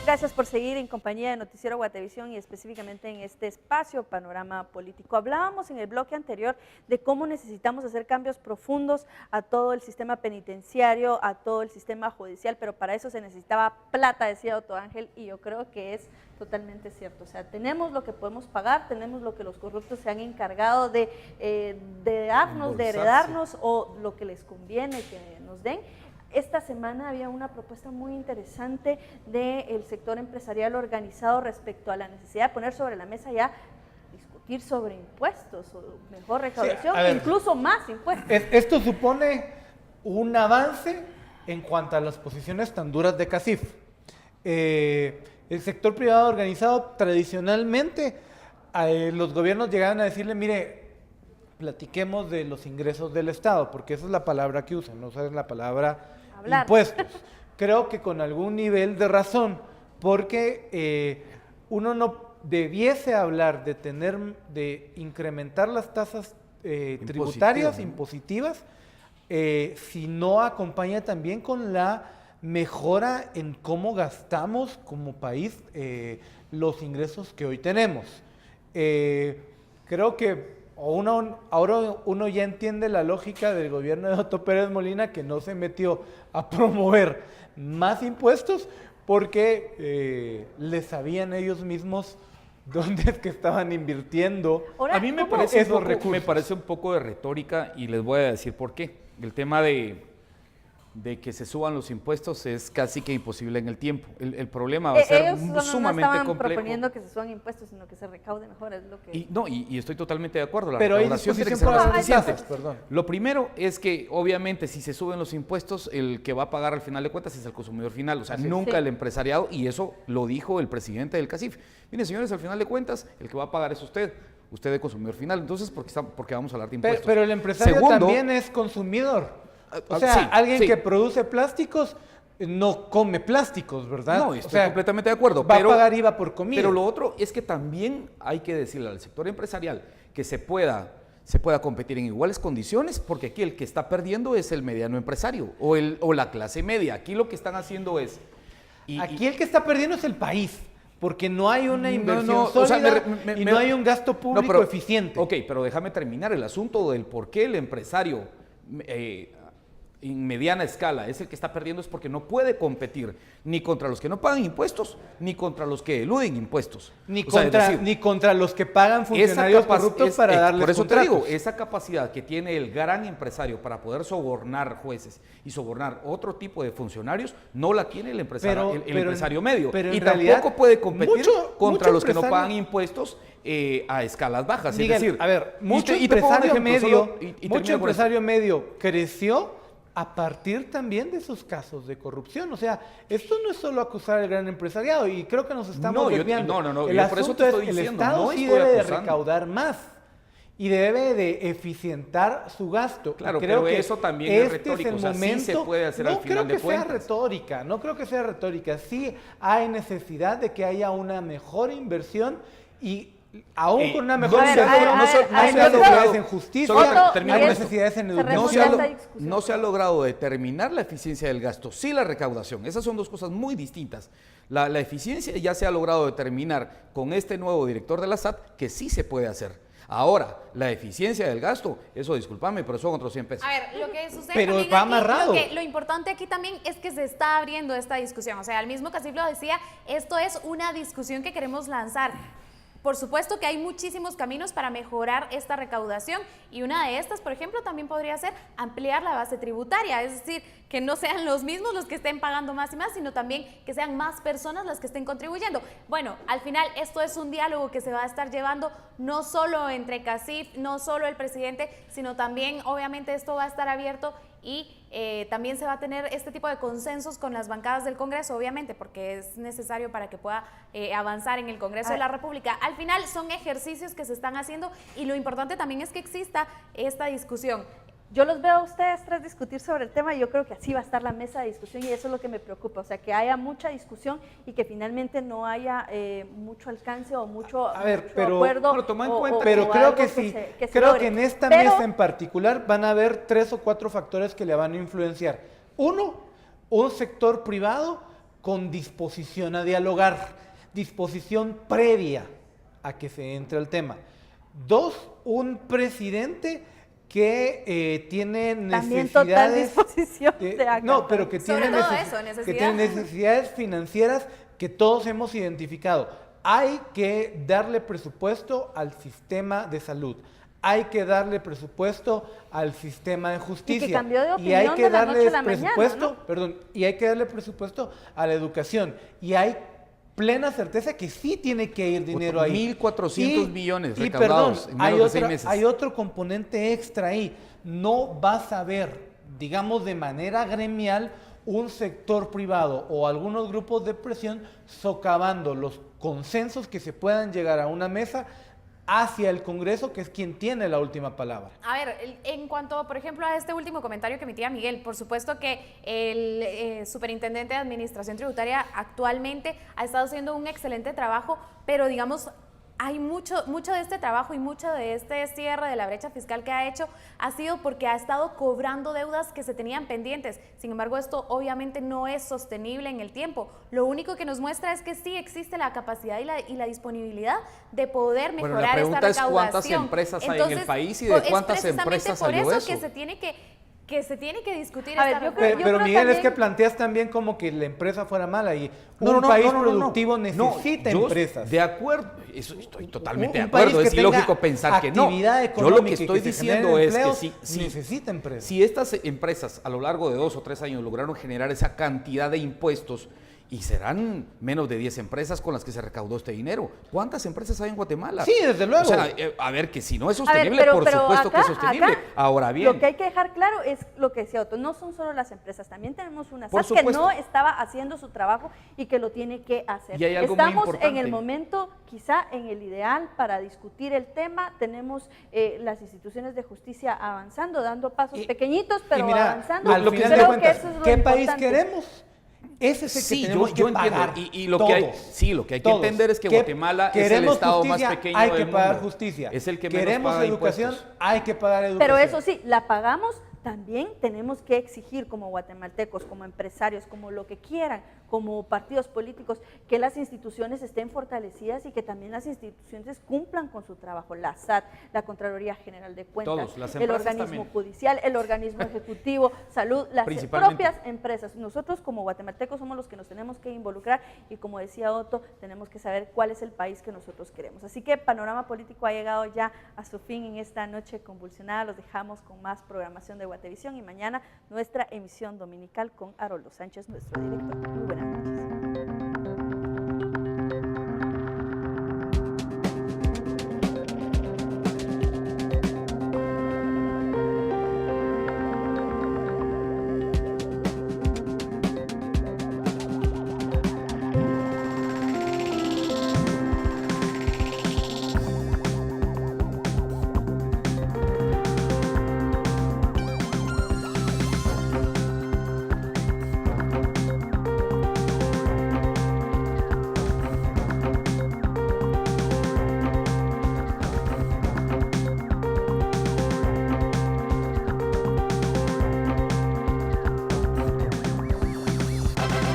Gracias por seguir en compañía de Noticiero Guatevisión y específicamente en este espacio Panorama Político. Hablábamos en el bloque anterior de cómo necesitamos hacer cambios profundos a todo el sistema penitenciario, a todo el sistema judicial, pero para eso se necesitaba plata, decía Otto Ángel, y yo creo que es totalmente cierto. O sea, tenemos lo que podemos pagar, tenemos lo que los corruptos se han encargado de darnos, de heredarnos, o lo que les conviene que nos den. Esta semana había una propuesta muy interesante del sector empresarial organizado respecto a la necesidad de poner sobre la mesa ya discutir sobre impuestos o mejor recaudación, sí, incluso más impuestos. Esto supone un avance en cuanto a las posiciones tan duras de CACIF. El sector privado organizado tradicionalmente, los gobiernos llegaban a decirle, mire, platiquemos de los ingresos del Estado, porque esa es la palabra que usan, no usan la palabra impuestos. Creo que con algún nivel de razón, porque uno no debiese hablar de incrementar las tasas tributarias, impositivas, si no acompaña también con la mejora en cómo gastamos como país los ingresos que hoy tenemos. Creo que ahora uno ya entiende la lógica del gobierno de Otto Pérez Molina, que no se metió a promover más impuestos porque les sabían ellos mismos dónde es que estaban invirtiendo. Ahora, a mí me parece un poco de retórica y les voy a decir por qué. El tema de que se suban los impuestos es casi que imposible en el tiempo. El problema va a ser sumamente complejo. No estaban proponiendo que se suban impuestos, sino que se recaude mejor, es lo que... Y estoy totalmente de acuerdo. La Pero hay recaudación tiene que disposición ser para las tasas, perdón. Lo primero es que, obviamente, si se suben los impuestos, el que va a pagar al final de cuentas es el consumidor final, o sea, nunca el empresariado, y eso lo dijo el presidente del CACIF. Miren, señores, al final de cuentas, el que va a pagar es usted de consumidor final. Entonces, ¿por qué vamos a hablar de impuestos? Pero el empresario también es consumidor. O sea, sí, alguien que produce plásticos no come plásticos, ¿verdad? No, estoy completamente de acuerdo. Va a pagar IVA por comida. Pero lo otro es que también hay que decirle al sector empresarial que se pueda competir en iguales condiciones, porque aquí el que está perdiendo es el mediano empresario o la clase media. Aquí lo que están haciendo es... Aquí el que está perdiendo es el país, porque no hay una inversión sólida y no hay un gasto público eficiente. Ok, pero déjame terminar el asunto del por qué el empresario... en mediana escala es el que está perdiendo, es porque no puede competir ni contra los que no pagan impuestos, ni contra los que eluden impuestos. Ni contra los que pagan funcionarios corruptos para darles por eso contratos. te digo, esa capacidad que tiene el gran empresario para poder sobornar jueces y sobornar otro tipo de funcionarios, no la tiene el empresario, el empresario medio. Pero y realidad, tampoco puede competir contra los que no empresario... pagan impuestos a escalas bajas. Miguel, es decir, a ver, mucho empresario medio creció a partir también de esos casos de corrupción. O sea, esto no es solo acusar al gran empresariado, y creo que nos estamos desviando. No, el por eso asunto te estoy es, diciendo, el Estado no sí estoy debe de acusando. recaudar más y debe de eficientar su gasto. Claro, creo pero que eso también es retórico, el o sea, momento, sí se puede hacer al final de cuentas. No creo que sea retórica, sí hay necesidad de que haya una mejor inversión y aún con una mejor inversión hay necesidades en justicia, hay necesidades en educación. No se ha logrado determinar la eficiencia del gasto, sí la recaudación. Esas son dos cosas muy distintas. La eficiencia ya se ha logrado determinar con este nuevo director de la SAT, que sí se puede hacer. Ahora, la eficiencia del gasto, eso discúlpame, pero son otros 100 pesos. A ver, lo que sucede pero también va aquí, amarrado. Lo importante aquí también es que se está abriendo esta discusión. O sea, el mismo CACIF lo decía, esto es una discusión que queremos lanzar. Por supuesto que hay muchísimos caminos para mejorar esta recaudación y una de estas, por ejemplo, también podría ser ampliar la base tributaria, es decir, que no sean los mismos los que estén pagando más y más, sino también que sean más personas las que estén contribuyendo. Bueno, al final esto es un diálogo que se va a estar llevando no solo entre CACIF, no solo el presidente, sino también obviamente esto va a estar abierto y también se va a tener este tipo de consensos con las bancadas del Congreso, obviamente, porque es necesario para que pueda avanzar en el Congreso de la República. Al final son ejercicios que se están haciendo y lo importante también es que exista esta discusión. Yo los veo a ustedes tres discutir sobre el tema y yo creo que así va a estar la mesa de discusión y eso es lo que me preocupa, o sea, que haya mucha discusión y que finalmente no haya mucho alcance o mucho acuerdo. Pero creo que sí, creo que en esta mesa en particular van a haber 3 o 4 factores que le van a influenciar. Uno, un sector privado con disposición a dialogar, disposición previa a que se entre al tema. 2, un presidente que tiene También total necesidades... disposición de acá. No, pero que Sobre tiene, todo eso, que tiene necesidades financieras que todos hemos identificado. Hay que darle presupuesto al sistema de salud. Hay que darle presupuesto al sistema de justicia. Y que cambió de y hay opinión que de la darle noche a la presupuesto, mañana, ¿no? perdón, y hay que darle presupuesto a la educación. Y hay plena certeza que sí tiene que ir dinero ahí. 1.400 millones y recaudados en menos de 6 meses. Hay otro componente extra ahí. No vas a ver, digamos de manera gremial, un sector privado o algunos grupos de presión socavando los consensos que se puedan llegar a una mesa hacia el Congreso, que es quien tiene la última palabra. A ver, en cuanto, por ejemplo, a este último comentario que emitía Miguel, por supuesto que el superintendente de Administración Tributaria actualmente ha estado haciendo un excelente trabajo, pero digamos, hay mucho de este trabajo y mucho de este cierre de la brecha fiscal que ha hecho ha sido porque ha estado cobrando deudas que se tenían pendientes. Sin embargo, esto obviamente no es sostenible en el tiempo. Lo único que nos muestra es que sí existe la capacidad y la disponibilidad de poder mejorar esta recaudación. Bueno, la pregunta es cuántas empresas hay en el país y de cuántas empresas salió eso. Es precisamente por eso que se tiene que discutir A esta ver, yo recaudación. Pero creo Miguel, también... es que planteas también como que la empresa fuera mala y un país productivo necesita yo empresas. De acuerdo, eso estoy totalmente de Un país acuerdo, que es tenga ilógico pensar que no. actividad Yo lo económica que y estoy que se generen diciendo es que empleos, necesita empresas. si estas empresas a lo largo de 2 o 3 años lograron generar esa cantidad de impuestos, y serán menos de 10 empresas con las que se recaudó este dinero. ¿Cuántas empresas hay en Guatemala? Sí, desde luego. O sea, a ver, que si no es A ver, sostenible, por supuesto que es sostenible. acá, Ahora bien, lo que hay que dejar claro es lo que decía Otto, no son solo las empresas, también tenemos una Por SAT que supuesto. no estaba haciendo su trabajo y que lo tiene que hacer. Y hay algo muy Estamos en importante. el momento, quizá en el ideal para discutir el tema, tenemos las instituciones de justicia avanzando, dando pasos pequeñitos, pero y mira, avanzando. al Yo final de creo cuentas, que eso es lo ¿qué país importante. queremos? Ese es el que tenemos que pagar. Y lo que hay, sí, lo que hay que todos. entender es que ¿Qué Guatemala es el queremos estado justicia? más pequeño hay del que pagar mundo. justicia. Es el que menos queremos paga educación, impuestos. hay que pagar educación. Pero eso sí, la pagamos, también tenemos que exigir como guatemaltecos, como empresarios, como lo que quieran, como partidos políticos, que las instituciones estén fortalecidas y que también las instituciones cumplan con su trabajo. La SAT, la Contraloría General de Cuentas, Todos, las el empresas organismo también. judicial, el organismo ejecutivo, salud, las Principalmente. propias empresas. Nosotros como guatemaltecos somos los que nos tenemos que involucrar y como decía Otto, tenemos que saber cuál es el país que nosotros queremos. Así que Panorama Político ha llegado ya a su fin en esta noche convulsionada. Los dejamos con más programación de Guatevisión y mañana nuestra emisión dominical con Haroldo Sánchez, nuestro director. Muy buenas noches.